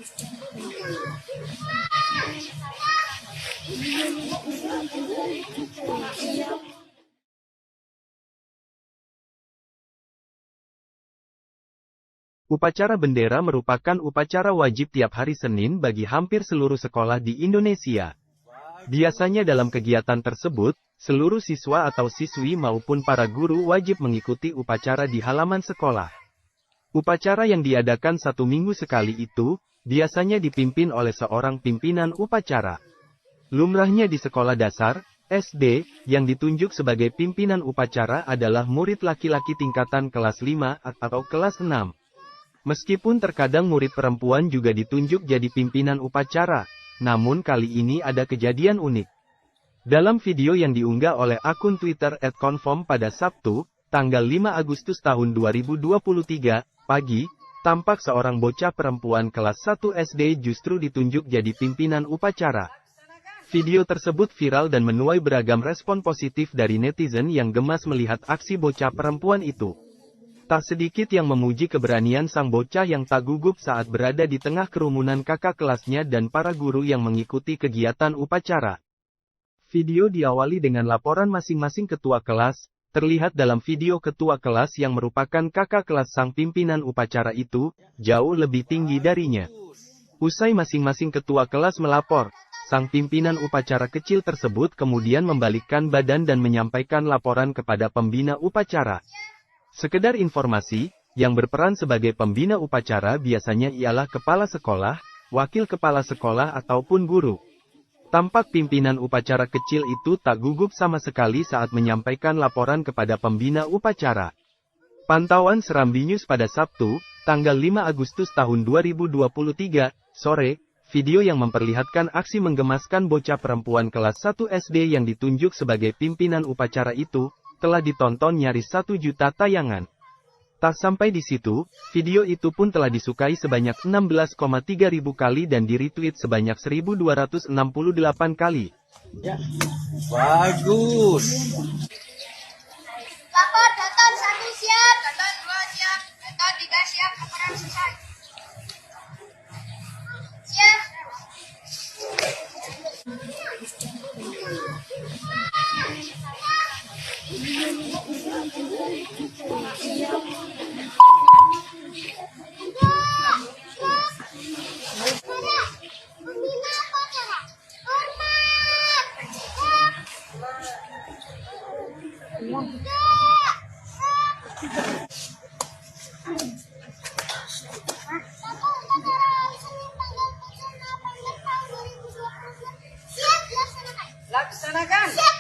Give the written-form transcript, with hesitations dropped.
Upacara bendera merupakan upacara wajib tiap hari Senin bagi hampir seluruh sekolah di Indonesia. Biasanya dalam kegiatan tersebut, seluruh siswa atau siswi maupun para guru wajib mengikuti upacara di halaman sekolah. Upacara yang diadakan 1 minggu sekali itu, biasanya dipimpin oleh seorang pimpinan upacara. Lumrahnya di sekolah dasar, SD, yang ditunjuk sebagai pimpinan upacara adalah murid laki-laki tingkatan kelas 5 atau kelas 6. Meskipun terkadang murid perempuan juga ditunjuk jadi pimpinan upacara, namun kali ini ada kejadian unik. Dalam video yang diunggah oleh akun Twitter @conform pada Sabtu, tanggal 5 Agustus tahun 2023, pagi, tampak seorang bocah perempuan kelas 1 SD justru ditunjuk jadi pimpinan upacara. Video tersebut viral dan menuai beragam respon positif dari netizen yang gemas melihat aksi bocah perempuan itu. Tak sedikit yang memuji keberanian sang bocah yang tak gugup saat berada di tengah kerumunan kakak kelasnya dan para guru yang mengikuti kegiatan upacara. Video diawali dengan laporan masing-masing ketua kelas. Terlihat dalam video ketua kelas yang merupakan kakak kelas sang pimpinan upacara itu, jauh lebih tinggi darinya. Usai masing-masing ketua kelas melapor, sang pimpinan upacara kecil tersebut kemudian membalikkan badan dan menyampaikan laporan kepada pembina upacara. Sekedar informasi, yang berperan sebagai pembina upacara biasanya ialah kepala sekolah, wakil kepala sekolah ataupun guru. Tampak pimpinan upacara kecil itu tak gugup sama sekali saat menyampaikan laporan kepada pembina upacara. Pantauan Serambi News pada Sabtu, tanggal 5 Agustus tahun 2023, sore, video yang memperlihatkan aksi menggemaskan bocah perempuan kelas 1 SD yang ditunjuk sebagai pimpinan upacara itu, telah ditonton nyaris 1 juta tayangan. Tak sampai di situ, video itu pun telah disukai sebanyak 16,3 ribu kali dan di-retweet sebanyak 1268 kali. Ya, bagus. Lapor Daton 1 siap, Daton 2 siap, Daton 3 siap, laporan selesai. Siap. Laksanakan. Siap.